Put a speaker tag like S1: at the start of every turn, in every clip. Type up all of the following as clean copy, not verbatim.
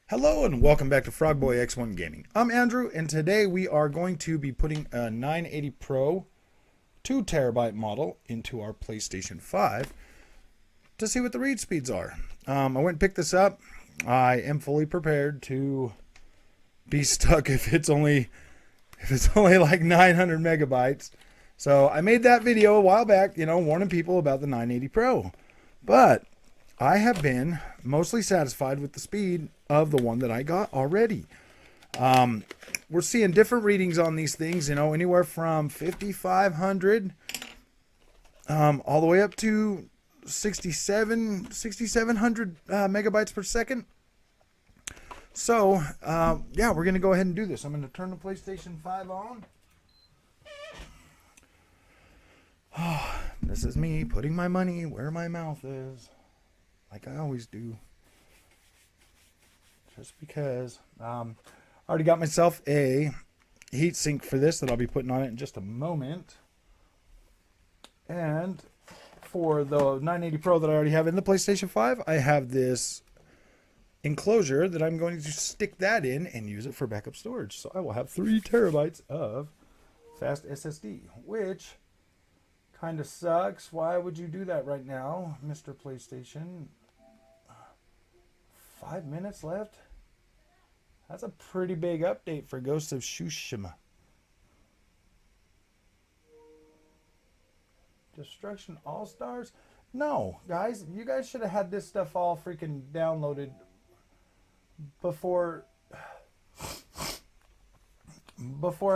S1: Hello and welcome back to Frogboy X1 Gaming. I'm Andrew, and today we are going to be putting a 980 Pro 2TB model into our PlayStation 5 to see what the read speeds are. I went and picked this up. I am fully prepared to be stuck if it's only like 900 megabytes. So I made that video a while back, warning people about the 980 Pro. But I have been mostly satisfied with the speed of the one that I got already. We're seeing different readings on these things, anywhere from 5,500 all the way up to 6,700 megabytes per second. So, yeah, we're going to go ahead and do this. I'm going to turn the PlayStation 5 on. Oh, this is me putting my money where my mouth is, like I always do. Just because. I already got myself a heatsink for this that I'll be putting on it in just a moment. And for the 980 Pro that I already have in the PlayStation 5, I have this enclosure that I'm going to stick that in and use it for backup storage. So I will have 3 terabytes of fast SSD, which kind of sucks. Why would you do that right now, Mr. PlayStation? 5 minutes left? That's a pretty big update for Ghost of Tsushima. Destruction All-Stars? No, guys, you guys should have had this stuff all freaking downloaded before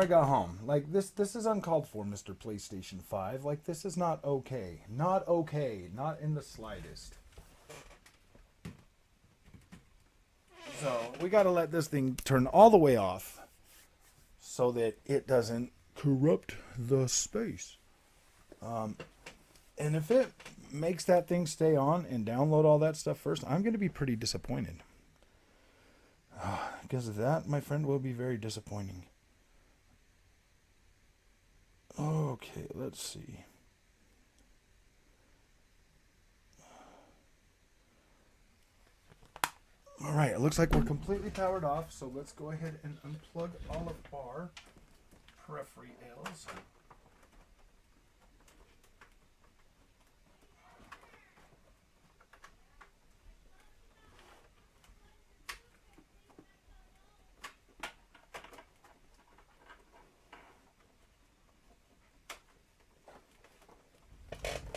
S1: I got home. Like, this is uncalled for, Mr. PlayStation 5. Like, this is not okay. Not okay. Not in the slightest. So we got to let this thing turn all the way off so that it doesn't corrupt the space. And if it makes that thing stay on and download all that stuff first, I'm going to be pretty disappointed. Because that, my friend, will be very disappointing. Okay, let's see. All right, it looks like we're completely powered off, so let's go ahead and unplug all of our peripherals.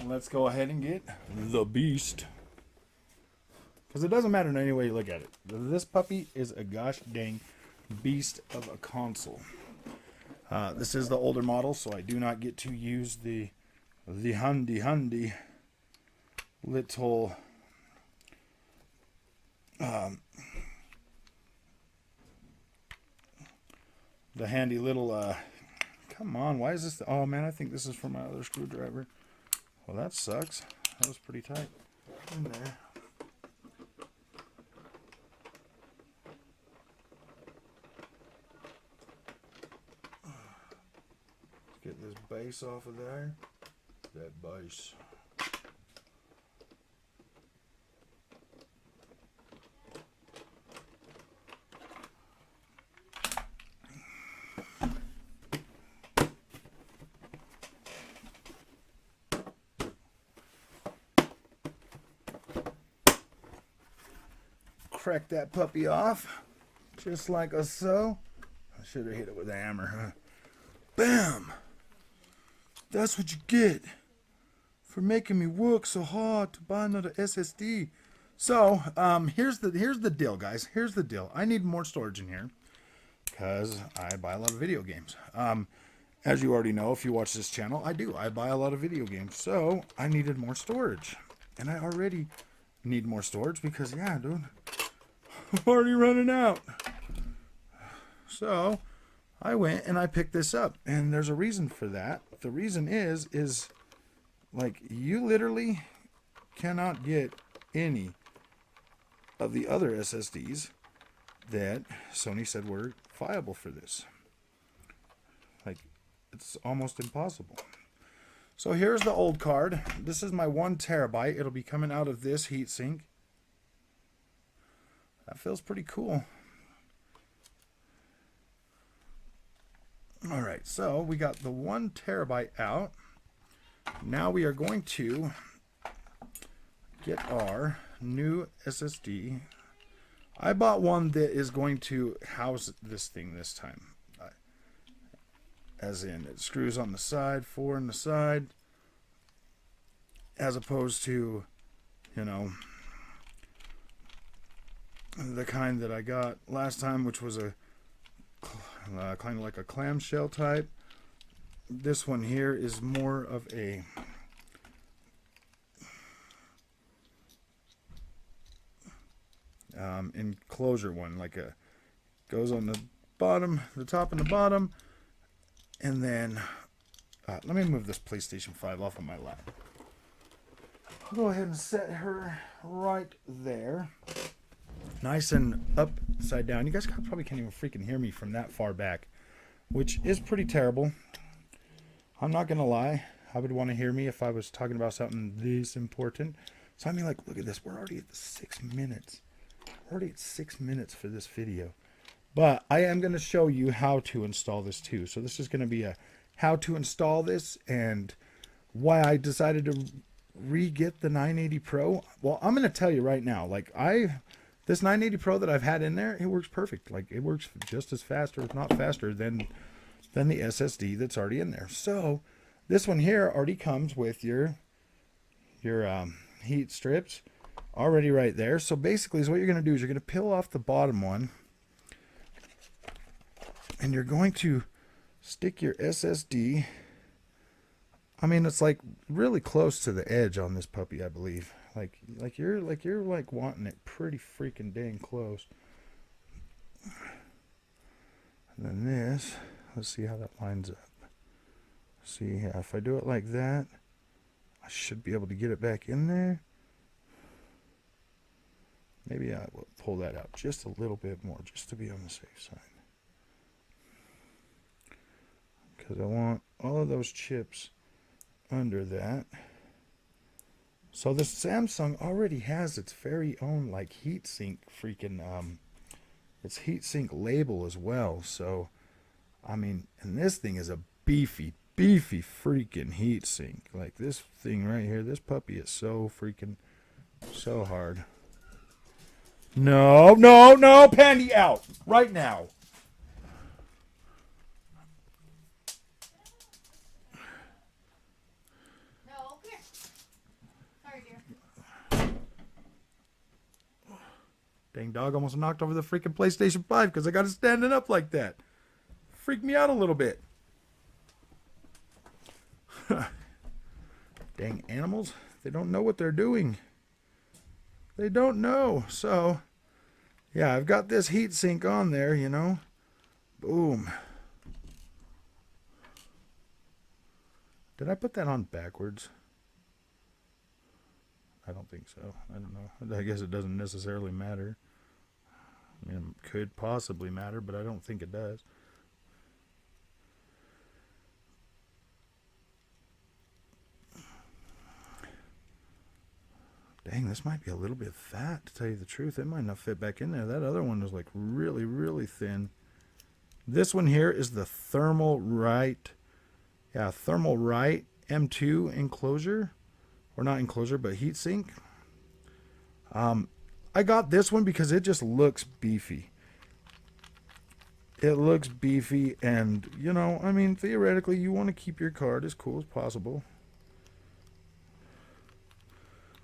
S1: Let's go ahead and get the beast. Because it doesn't matter in any way you look at it. This puppy is a gosh dang beast of a console. This is the older model, so I do not get to use the handy little the handy little come on, why is this oh man, I think this is for my other screwdriver. Well, that sucks. That was pretty tight in there. Get this base off of there. That base. Crack that puppy off. Just like so. I should have hit it with a hammer, huh? Bam! That's what you get for making me work so hard to buy another SSD. So, here's the deal, guys. Here's the deal. I need more storage in here because I buy a lot of video games. As you already know, if you watch this channel, I buy a lot of video games. So, I needed more storage. And I already need more storage because, yeah, dude, I'm already running out. So, I went and I picked this up, and there's a reason for that. The reason is like, you literally cannot get any of the other SSDs that Sony said were viable for this. Like, it's almost impossible. So here's the old card. This is my 1 terabyte. It'll be coming out of this heatsink. That feels pretty cool. All right, so we got the 1 terabyte out. Now we are going to get our new SSD. I bought one that is going to house this thing this time. As in, it screws on the side, 4 on the side, as opposed to, you know, the kind that I got last time, which was a kind of like a clamshell type. This one here is more of a enclosure one, like a goes on the bottom, the top and the bottom. And then, let me move this PlayStation 5 off of my lap. I'll go ahead and set her right there. Nice and upside down. You guys probably can't even freaking hear me from that far back, which is pretty terrible. I'm not going to lie. I would want to hear me if I was talking about something this important. So I mean, like, look at this. We're already at the 6 minutes. We're already at 6 minutes for this video. But I am going to show you how to install this too. So this is going to be a how to install this and why I decided to re-get the 980 Pro. Well, I'm going to tell you right now, like this 980 Pro that I've had in there, it works perfect. Like it works just as fast, or if not faster than the SSD that's already in there. So this one here already comes with your heat strips already right there. So basically is what you're going to do is you're going to peel off the bottom one. And you're going to stick your SSD. I mean, it's like really close to the edge on this puppy, I believe. Like you're wanting it pretty freaking dang close. And then this, let's see how that lines up. See, yeah, if I do it like that, I should be able to get it back in there. Maybe I will pull that out just a little bit more, just to be on the safe side. Because I want all of those chips under that. So this Samsung already has its very own like heatsink freaking its heatsink label as well. So I mean, and this thing is a beefy freaking heatsink. Like this thing right here, this puppy is so freaking so hard. No, Pandy out right now. Dang dog almost knocked over the freaking PlayStation 5 because I got it standing up like that. Freaked me out a little bit. Dang animals. They don't know what they're doing. They don't know. So, yeah, I've got this heatsink on there, you know. Boom. Did I put that on backwards? I don't think so. I don't know. I guess it doesn't necessarily matter. I mean, it could possibly matter, but I don't think it does. Dang, this might be a little bit fat, to tell you the truth. It might not fit back in there. That other one was like really thin. This one here is the Thermal Right. Yeah, Thermal Right M2 enclosure. Or not enclosure, but heatsink. I got this one because it just looks beefy. It looks beefy, and, you know, I mean, theoretically, you want to keep your card as cool as possible.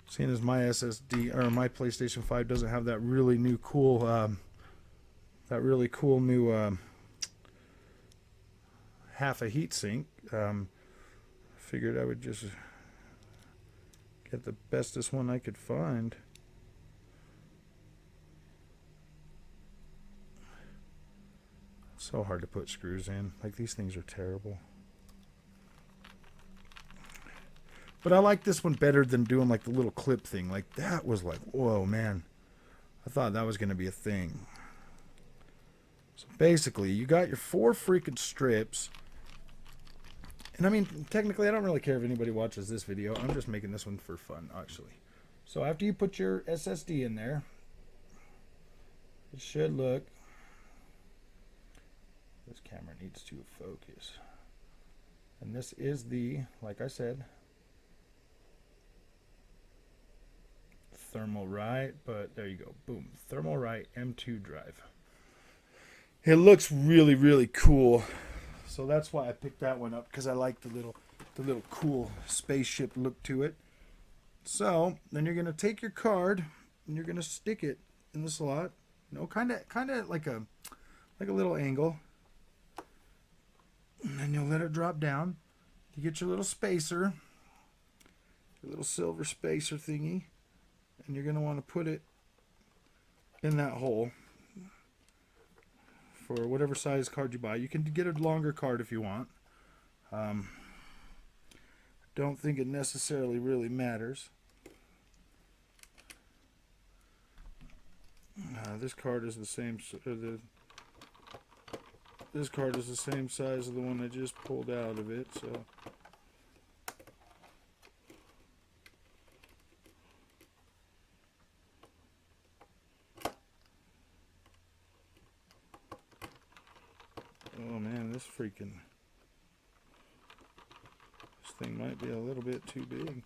S1: Seeing as my SSD, or my PlayStation 5 doesn't have that really new cool, half a heatsink, figured I would just get the bestest one I could find. It's so hard to put screws in. Like, these things are terrible. But I like this one better than doing like the little clip thing. Like, that was like, whoa, man. I thought that was going to be a thing. So basically, you got your 4 freaking strips. And I mean, technically, I don't really care if anybody watches this video. I'm just making this one for fun, actually. So after you put your SSD in there, it should look... This camera needs to focus. And this is the, like I said, Thermalright, but there you go. Boom. Thermalright M2 drive. It looks really, really cool. So that's why I picked that one up, because I like the little cool spaceship look to it. So then you're gonna take your card and you're gonna stick it in the slot. You know, kind of like a little angle. And then you'll let it drop down. You get your little spacer, your little silver spacer thingy, and you're gonna want to put it in that hole. For whatever size card you buy. You can get a longer card if you want. Don't think it necessarily really matters. This card is the same. This card is the same size as the one I just pulled out of it. So. Oh man, this thing might be a little bit too big.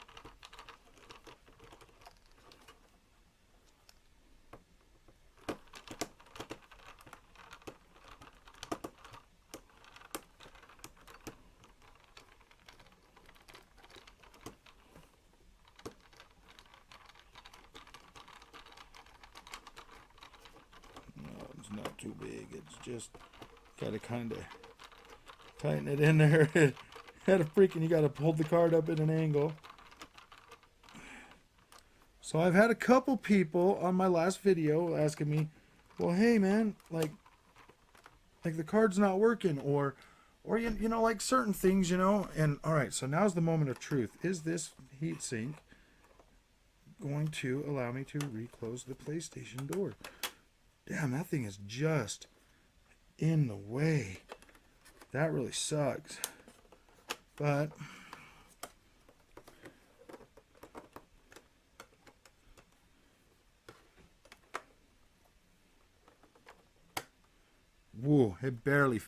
S1: No, it's not too big. It's just gotta kind of tighten it in there. You gotta hold the card up at an angle. So I've had a couple people on my last video asking me, well, hey man, like the card's not working, or you know, like certain things, you know. And all right, so now's the moment of truth. Is this heatsink going to allow me to reclose the PlayStation door? Damn, that thing is just in the way. That really sucks. But whoa, it barely,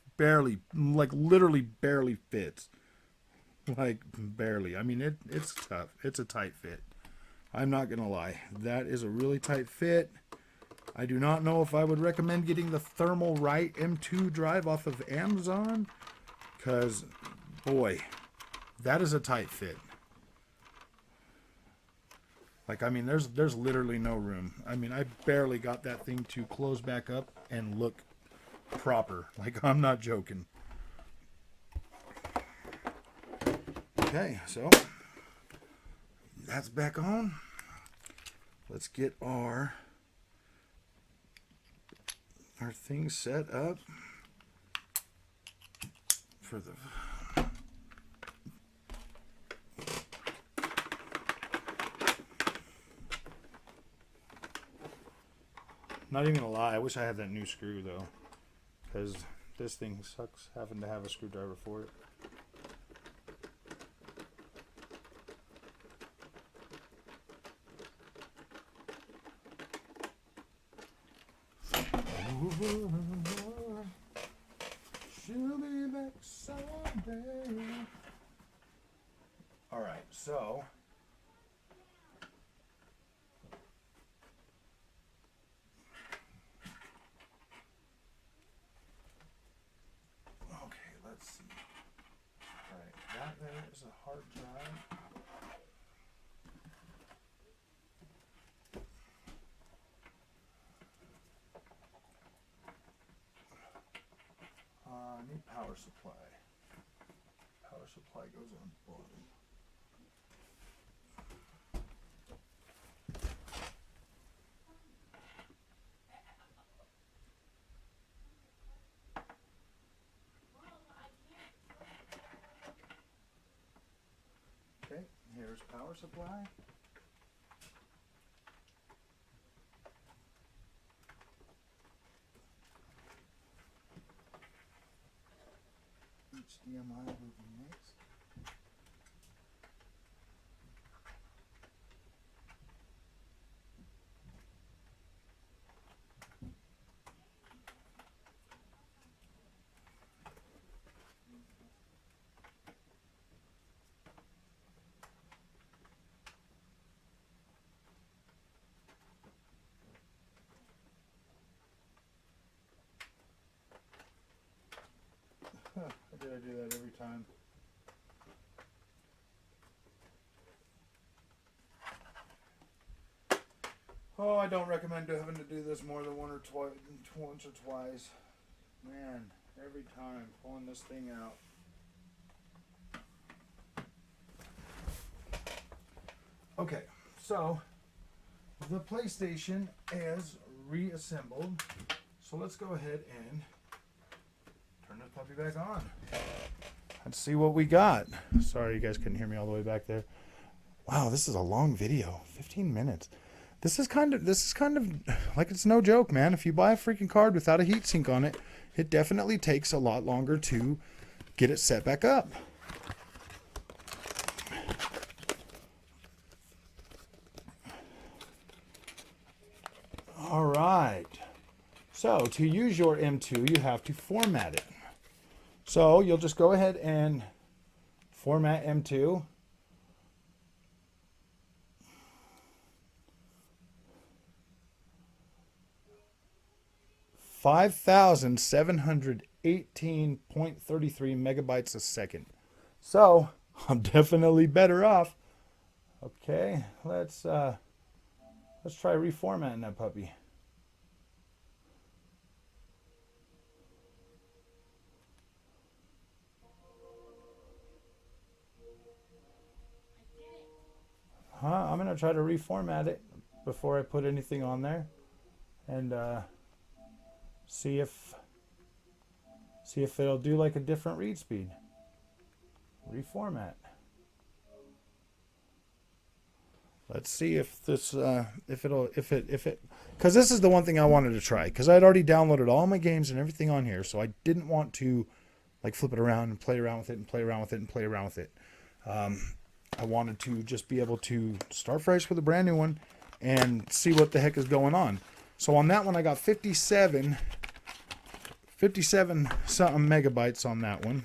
S1: like literally barely fits. Like barely. I mean, it's tough. It's a tight fit. I'm not gonna lie. That is a really tight fit. I do not know if I would recommend getting the Thermalright M2 drive off of Amazon, because boy, that is a tight fit. Like, I mean, there's literally no room. I mean, I barely got that thing to close back up and look proper. Like, I'm not joking. Okay, so that's back on. Let's get our thing set up for the not even gonna lie, I wish I had that new screw though, because this thing sucks having to have a screwdriver for it. She'll be back someday. All right, so okay, let's see. All right, that there is a hard drive. I need power supply. Power supply goes on bottom. Okay, here's power supply. HDMI will be next. Should I do that every time? Oh, I don't recommend having to do this more than once or twice. Man, every time pulling this thing out. Okay, so the PlayStation is reassembled. So let's go ahead and turn this puppy back on. Let's see what we got. Sorry you guys couldn't hear me all the way back there. Wow, this is a long video. 15 minutes. This is kind of like, it's no joke, man. If you buy a freaking card without a heatsink on it, it definitely takes a lot longer to get it set back up. All right. So to use your M2, you have to format it. So you'll just go ahead and format M2. $5,718.33 megabytes a second. So I'm definitely better off. Okay, let's try reformatting that puppy. I'm gonna try to reformat it before I put anything on there, and see if it'll do like a different read speed. Reformat. Let's see if this because this is the one thing I wanted to try, because I'd already downloaded all my games and everything on here, so I didn't want to like flip it around and play around with it and play around with it and play around with it. I wanted to just be able to start fresh with a brand new one and see what the heck is going on. So on that one I got 57 something megabytes on that one.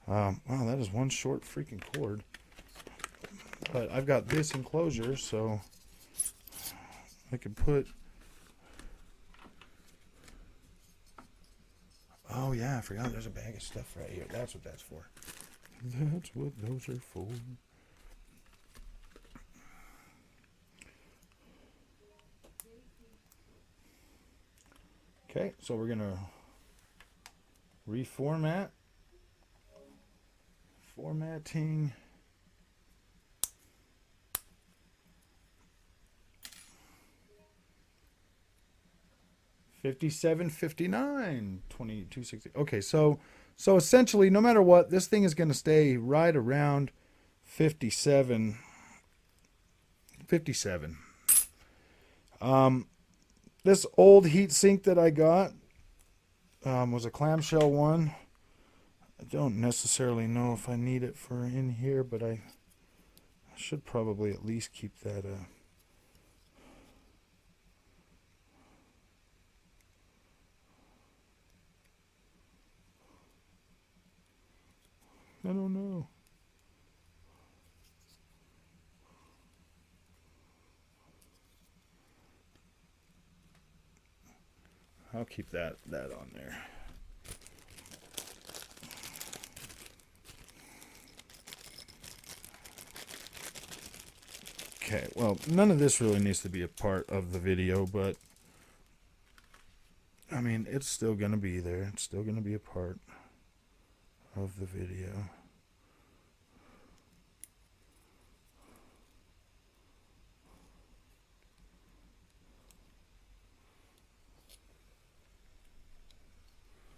S1: Wow, that is one short freaking cord. But I've got this enclosure, so I could put... Oh yeah, I forgot there's a bag of stuff right here. That's what that's for. That's what those are for. Okay, so we're gonna reformat. Formatting. $57, $59, $22, $60. Okay, so essentially, no matter what, this thing is going to stay right around 57. This old heatsink that I got was a clamshell one. I don't necessarily know if I need it for in here, but I should probably at least keep that. I don't know. I'll keep that on there. Okay, well, none of this really needs to be a part of the video, but I mean, it's still going to be there. It's still going to be a part of the video.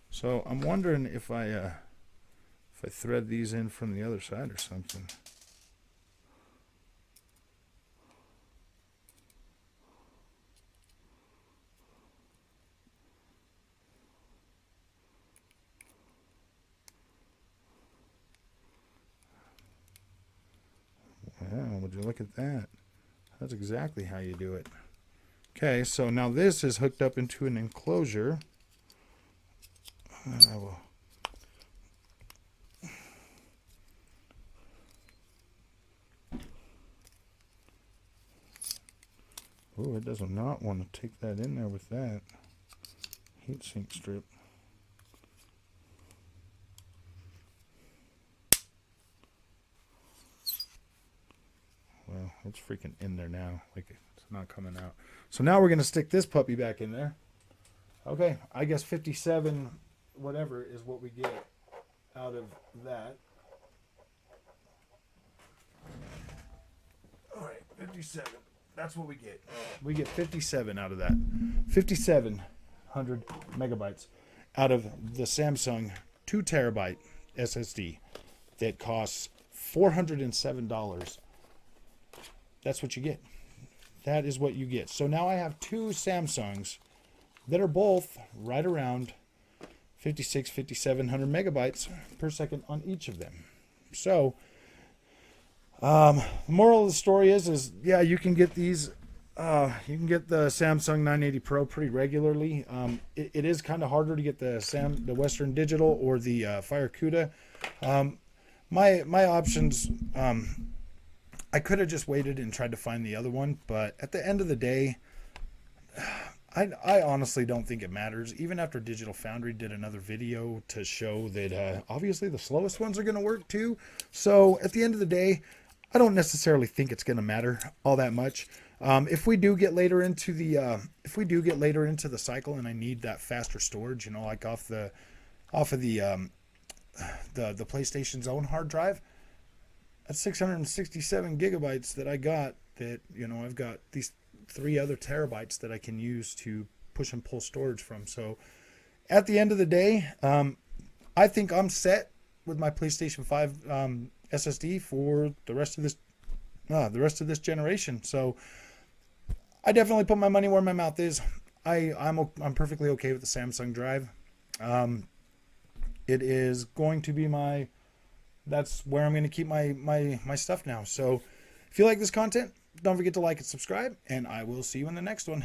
S1: So I'm wondering if I thread these in from the other side or something. Wow, would you look at that? That's exactly how you do it. Okay, so now this is hooked up into an enclosure. And I will... Oh, it does not want to take that in there with that heatsink strip. it's freaking in there now. Like, it's not coming out. So now we're going to stick this puppy back in there. Okay, I guess 57 whatever is what we get out of that. All right, 57. That's what we get. We get 57 out of that. 5,700 megabytes out of the Samsung 2 terabyte SSD that costs $407. That's what you get. That is what you get. So now I have two Samsungs that are both right around 5,700 megabytes per second on each of them. So, the moral of the story is yeah, you can get these. You can get the Samsung 980 Pro pretty regularly. It is kind of harder to get the Western Digital or the Fire CUDA. My options. I could have just waited and tried to find the other one, but at the end of the day, I honestly don't think it matters. Even after Digital Foundry did another video to show that obviously the slowest ones are going to work too. So at the end of the day, I don't necessarily think it's going to matter all that much. If we do get later into the cycle and I need that faster storage, you know, like off of the PlayStation's own hard drive, that's 667 gigabytes that I got. That, you know, I've got these 3 other terabytes that I can use to push and pull storage from. So at the end of the day, I think I'm set with my PlayStation 5 SSD for the rest of this generation. So I definitely put my money where my mouth is. I'm perfectly okay with the Samsung drive. It is going to be that's where I'm going to keep my stuff now. So if you like this content, don't forget to like and subscribe, and I will see you in the next one.